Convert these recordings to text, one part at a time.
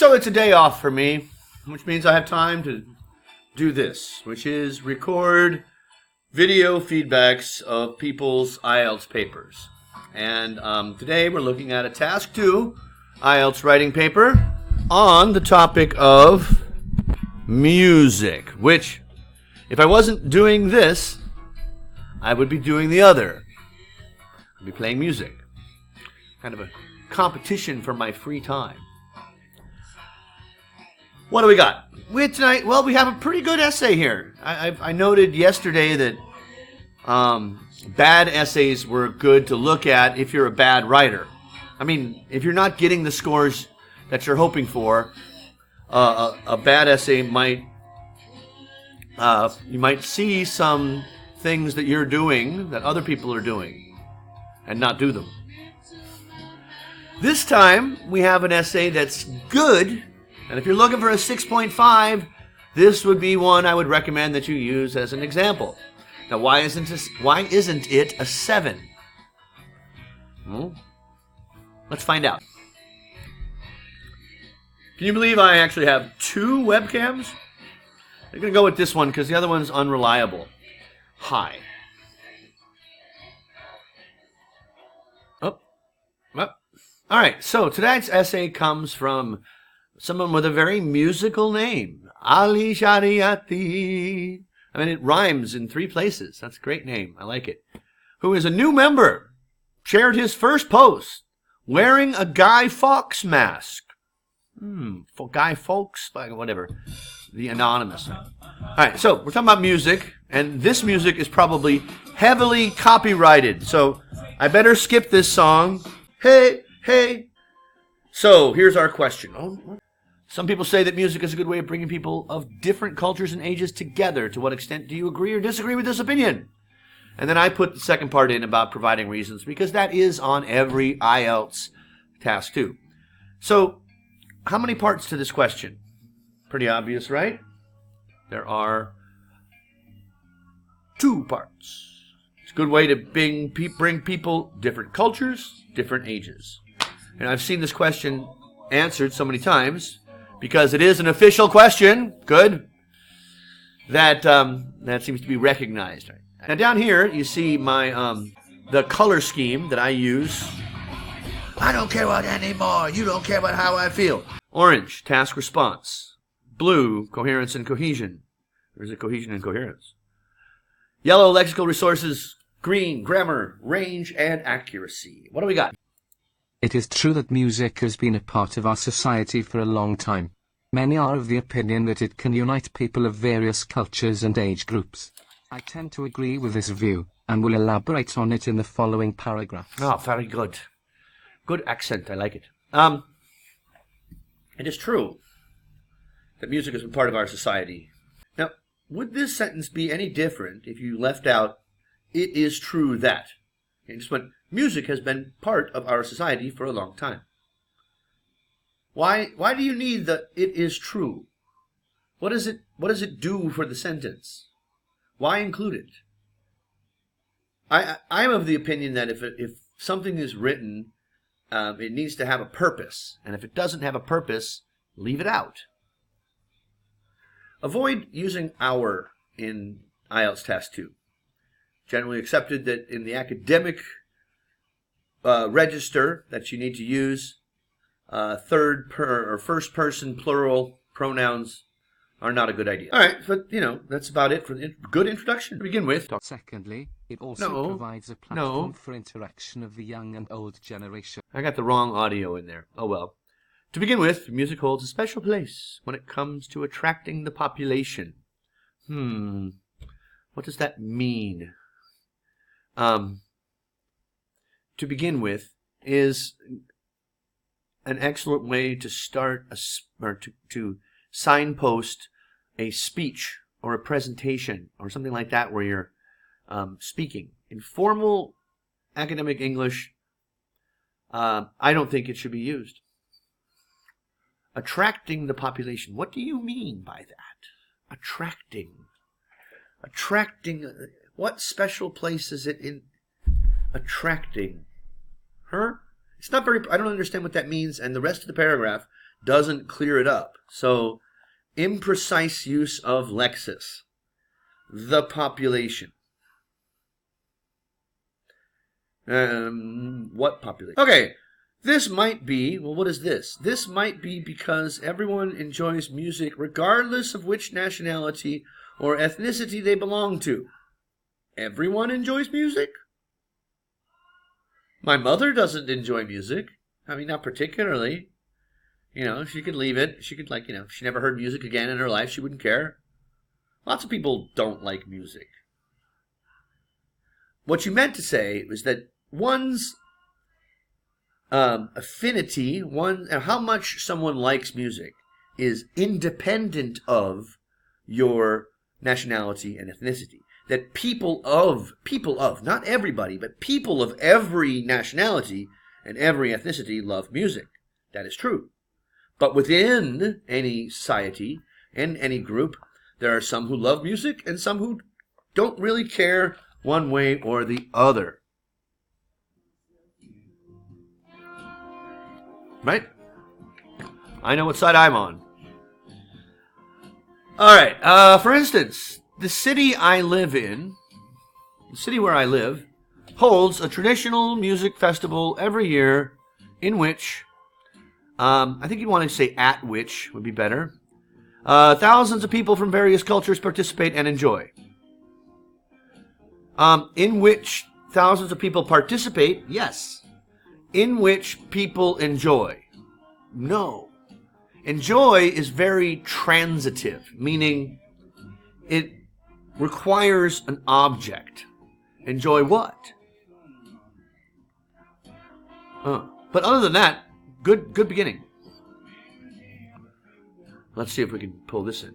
So it's a day off for me, which means I have time to do this, which is record video feedbacks of people's IELTS papers. And today we're looking at a Task 2 IELTS writing paper on the topic of music, which, if I wasn't doing this, I would be doing the other. I'd be playing music. Kind of a competition for my free time. What do we got? Tonight, well, we have a pretty good essay here. I noted yesterday that bad essays were good to look at if you're a bad writer. I mean, if you're not getting the scores that you're hoping for, a bad essay might, you might see some things that you're doing that other people are doing and not do them. This time, we have an essay that's good. And if you're looking for a 6.5, this would be one I would recommend that you use as an example. Now, why isn't it a 7? Well, let's find out. Can you believe I actually have 2 webcams? I'm going to go with this one because the other one's unreliable. Hi. Oh. All right, so tonight's essay comes from someone with a very musical name, Ali Shariati. I mean, it rhymes in 3 places. That's a great name. I like it. Who is a new member, shared his first post wearing a Guy Fawkes mask. Guy Fawkes, whatever. The anonymous. All right, so we're talking about music, and this music is probably heavily copyrighted. So I better skip this song. Hey. So here's our question. Some people say that music is a good way of bringing people of different cultures and ages together. To what extent do you agree or disagree with this opinion? And then I put the second part in about providing reasons, because that is on every IELTS Task 2. So how many parts to this question? Pretty obvious, right? There are 2 parts. It's a good way to bring people different cultures, different ages. And I've seen this question answered so many times because it is an official question. Good. That seems to be recognized. Now down here you see my the color scheme that I use. I don't care about anymore. You don't care about how I feel. Orange, task response. Blue, coherence and cohesion. Or is it cohesion and coherence? Yellow, lexical resources. Green, grammar, range, and accuracy. What do we got? It is true that music has been a part of our society for a long time. Many are of the opinion that it can unite people of various cultures and age groups. I tend to agree with this view, and will elaborate on it in the following paragraphs. Oh, very good. Good accent, I like it. It is true that music has been part of our society. Now, would this sentence be any different if you left out, it is true that? And just went, music has been part of our society for a long time. Why do you need the it is true? What does it do for the sentence? Why include it? I am of the opinion that if something is written, it needs to have a purpose. And if it doesn't have a purpose, leave it out. Avoid using our in IELTS Task 2. Generally accepted that in the academic register that you need to use first person plural pronouns are not a good idea. All right, but that's about it for the good introduction to begin with. Secondly, it also provides a platform for interaction of the young and old generation. I got the wrong audio in there. Oh well. To begin with, music holds a special place when it comes to attracting the population. What does that mean? To begin with is an excellent way to start to signpost a speech or a presentation or something like that where you're speaking. In formal academic English, I don't think it should be used. Attracting the population. What do you mean by that? Attracting. What special place is it in attracting? It's not very, I don't understand what that means, and the rest of the paragraph doesn't clear it up. So, imprecise use of lexis. The population. What population? Okay, this might be, well, what is this? This might be because everyone enjoys music regardless of which nationality or ethnicity they belong to. Everyone enjoys music? My mother doesn't enjoy music. I mean, not particularly. You know, she could leave it. She could, like, you know, if she never heard music again in her life, she wouldn't care. Lots of people don't like music. What you meant to say was that one's affinity, how much someone likes music, is independent of your nationality and ethnicity. That people of, not everybody, but people of every nationality and every ethnicity love music. That is true. But within any society and any group, there are some who love music and some who don't really care one way or the other. Right? I know what side I'm on. All right. For instance, the city I live in, the city where I live, holds a traditional music festival every year in which, I think you'd want to say at which would be better, thousands of people from various cultures participate and enjoy. In which thousands of people participate, yes. In which people enjoy, no. Enjoy is very transitive, meaning it requires an object. Enjoy what? But other than that, good beginning. Let's see if we can pull this in.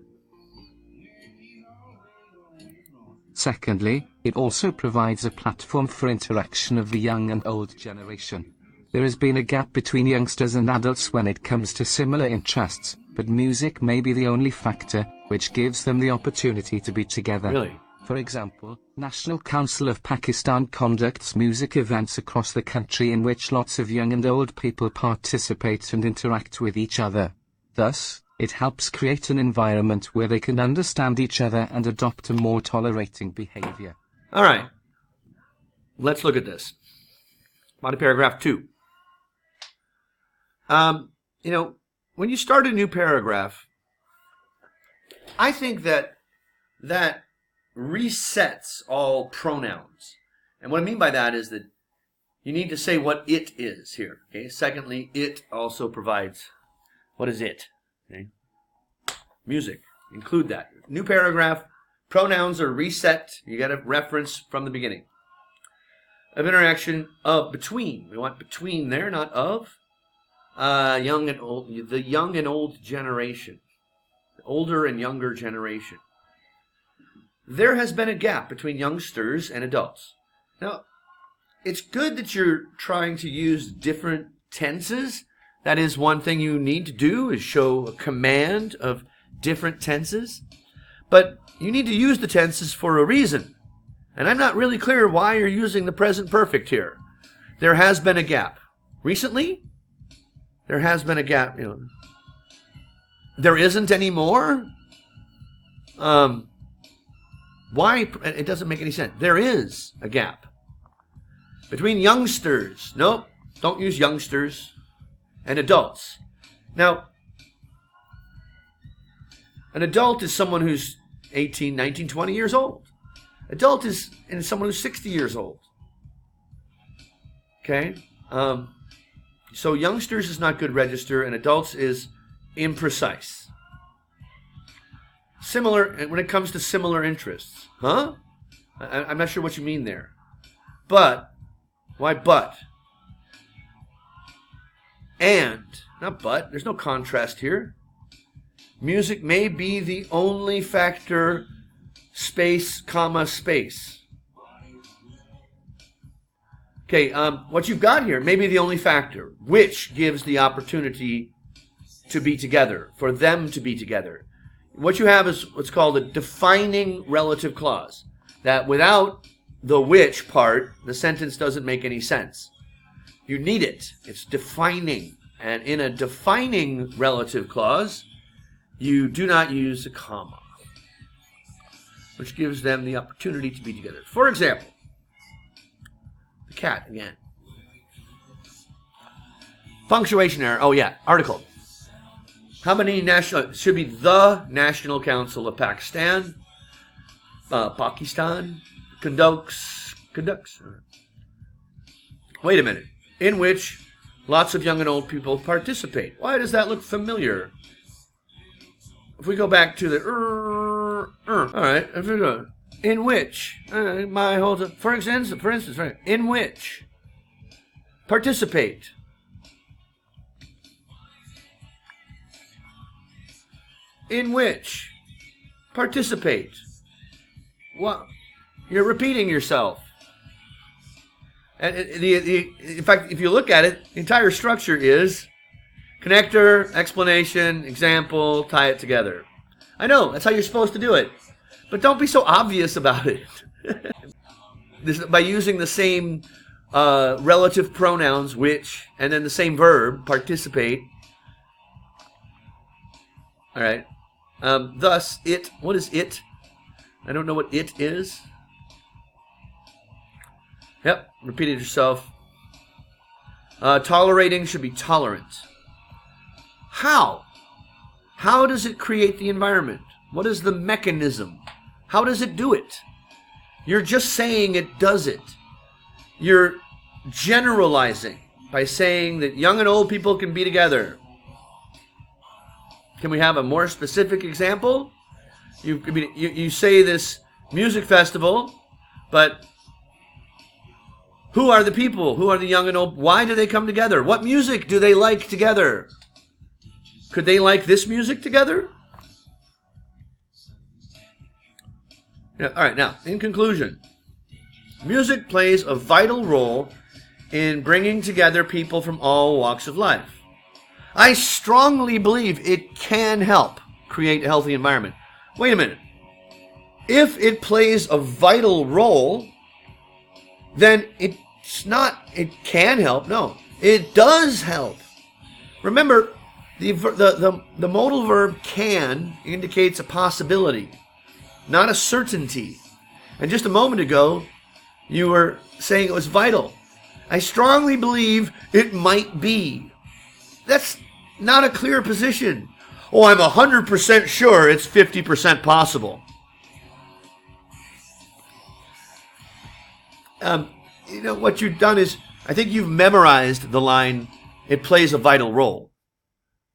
Secondly, it also provides a platform for interaction of the young and old generation. There has been a gap between youngsters and adults when it comes to similar interests, but music may be the only factor which gives them the opportunity to be together. Really? For example, National Council of Pakistan conducts music events across the country in which lots of young and old people participate and interact with each other. Thus, it helps create an environment where they can understand each other and adopt a more tolerating behavior. All right. Let's look at this. Body paragraph 2. You know, when you start a new paragraph, I think that resets all pronouns. And what I mean by that is that you need to say what it is here. Okay. Secondly, it also provides, what is it? Okay. Music. Include that. New paragraph. Pronouns are reset. You got a reference from the beginning. Of interaction of between. We want between there, not of. Young and old. The young and old generation. The older and younger generation. There has been a gap between youngsters and adults. Now, it's good that you're trying to use different tenses. That is one thing you need to do, is show a command of different tenses. But you need to use the tenses for a reason. And I'm not really clear why you're using the present perfect here. There has been a gap. Recently, there has been a gap. You know, there isn't anymore. Why? It doesn't make any sense. There is a gap between youngsters. Nope, don't use youngsters. And adults. Now, an adult is someone who's 18, 19, 20 years old. Adult is someone who's 60 years old. Okay? So youngsters is not good register, and adults is imprecise. Similar, when it comes to similar interests. Huh? I'm not sure what you mean there. But, why but? And, not but, there's no contrast here. Music may be the only factor, space, comma, space. Okay, what you've got here may be the only factor, which gives the opportunity to be together, for them to be together. What you have is what's called a defining relative clause, that without the which part, the sentence doesn't make any sense. You need it. It's defining. And in a defining relative clause, you do not use a comma, which gives them the opportunity to be together. For example, the cat again. Punctuation error. Oh yeah, article. How many national, should be the National Council of Pakistan, Pakistan, conducts. Wait a minute. In which lots of young and old people participate. Why does that look familiar? If we go back to the all right. If we go, in which for instance, right? In which participate. In which participate. What? You're repeating yourself. And in fact, if you look at it, the entire structure is connector, explanation, example, tie it together. I know, that's how you're supposed to do it. But don't be so obvious about it. By using the same relative pronouns, which, and then the same verb, participate. All right. Thus, it, what is it? I don't know what it is. Yep, repeat it yourself. Tolerating should be tolerant. How? How does it create the environment? What is the mechanism? How does it do it? You're just saying it does it. You're generalizing by saying that young and old people can be together. Can we have a more specific example? You say this music festival, but who are the people? Who are the young and old? Why do they come together? What music do they like together? Could they like this music together? Yeah, all right, now, in conclusion, music plays a vital role in bringing together people from all walks of life. I strongly believe it can help create a healthy environment. Wait a minute. If it plays a vital role, then it can help. No, it does help. Remember, the modal verb can indicates a possibility, not a certainty. And just a moment ago, you were saying it was vital. I strongly believe it might be. That's not a clear position. Oh, I'm 100% sure it's 50% possible. You know, what you've done is, I think you've memorized the line, it plays a vital role.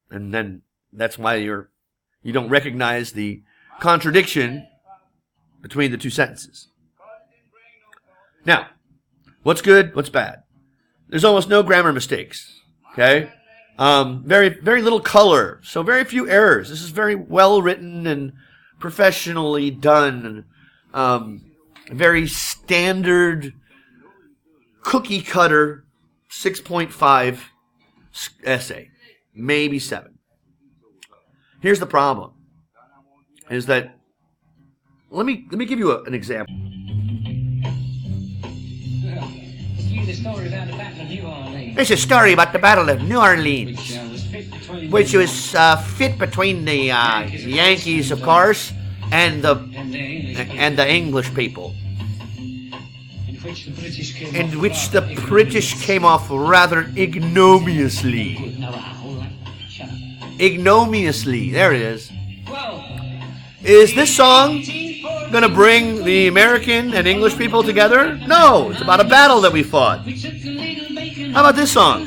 And then that's why you don't recognize the contradiction between the two sentences. Now, what's good, what's bad? There's almost no grammar mistakes. Okay? Very, very little color. So very few errors. This is very well written and professionally done. Very standard cookie cutter 6.5 essay. Maybe 7. Here's the problem. Is that, let me give you an example. It's a story about the Battle of New Orleans, which was fit between the Yankees, of course, and the English people, in which the British came off rather ignominiously. Ignominiously, there it is. Is this song going to bring the American and English people together? No, it's about a battle that we fought. How about this song?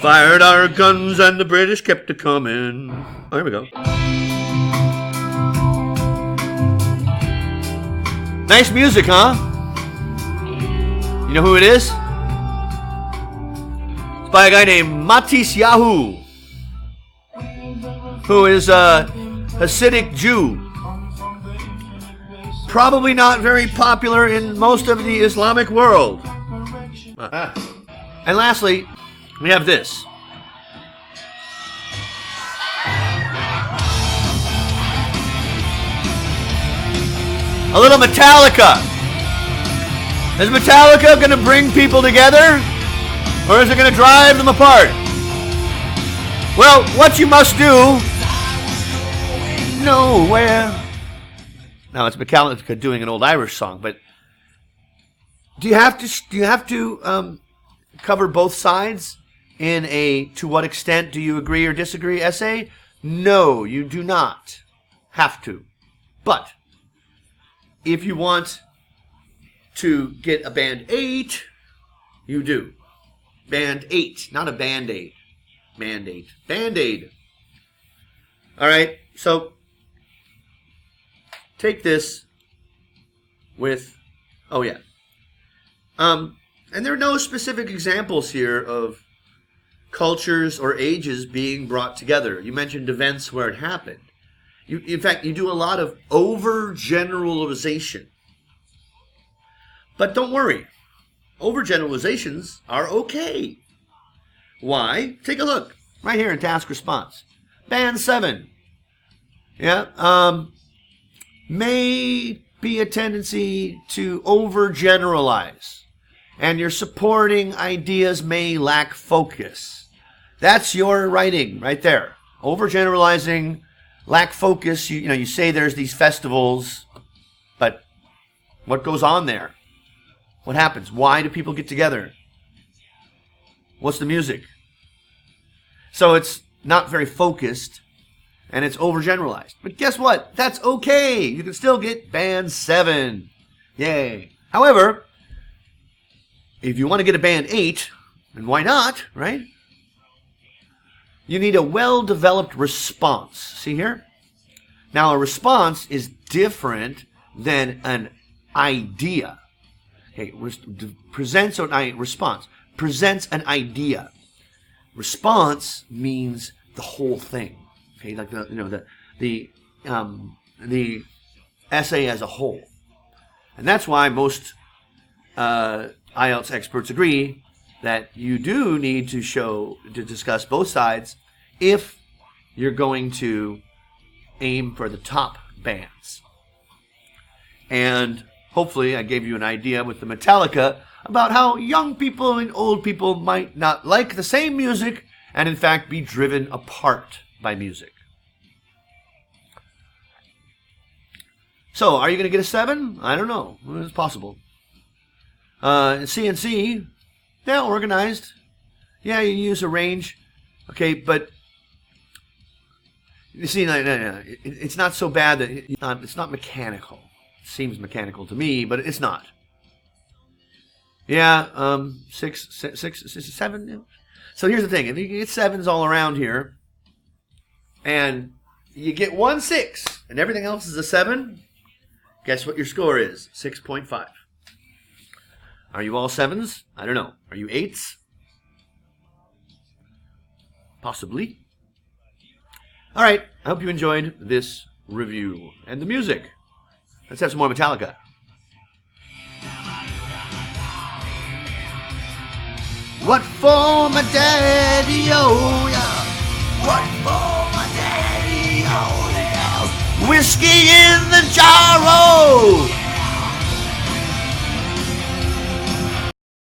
Fired our guns and the British kept a coming. Oh, here we go. Nice music, huh? You know who it is? It's by a guy named Matisse Yahoo, who is a Hasidic Jew. Probably not very popular in most of the Islamic world. And lastly, we have this. A little Metallica. Is Metallica going to bring people together? Or is it going to drive them apart? Well, what you must do, nowhere. Now it's Metallica doing an old Irish song, but do you have to cover both sides in a to what extent do you agree or disagree essay? No, you do not have to. But if you want to get a band 8, you do. Band 8, not a band-aid. Band-aid. Band-aid. All right, so take this with, oh yeah. And there are no specific examples here of cultures or ages being brought together. You mentioned events where it happened. In fact, you do a lot of overgeneralization. But don't worry. Overgeneralizations are okay. Why? Take a look. Right here in task response. Band 7. Yeah. May be a tendency to overgeneralize. And your supporting ideas may lack focus. That's your writing right there. Overgeneralizing, lack focus. You say there's these festivals, but what goes on there? What happens? Why do people get together? What's the music? So it's not very focused, and it's overgeneralized. But guess what? That's okay. You can still get band 7. Yay. However, if you want to get a band 8, and why not, right? You need a well-developed response. See here? Now, a response is different than an idea. Okay, presents an response. Presents an idea. Response means the whole thing. Okay, like the essay as a whole, and that's why most IELTS experts agree that you do need to discuss both sides if you're going to aim for the top bands. And hopefully I gave you an idea with the Metallica about how young people and old people might not like the same music and in fact be driven apart by music. So, are you going to get a 7? I don't know. It's possible. CNC, yeah, organized. Yeah, you use a range. Okay, but you see, it's not so bad that it's not mechanical. It seems mechanical to me, but it's not. Yeah, 6, 7. So here's the thing: if you get 7s all around here, and you get 1 6, and everything else is a 7, guess what your score is? 6.5. Are you all 7s? I don't know. Are you 8s? Possibly. All right. I hope you enjoyed this review and the music. Let's have some more Metallica. What for my daddy, oh yeah. What for my daddy, oh yeah. Whiskey in the jar, oh.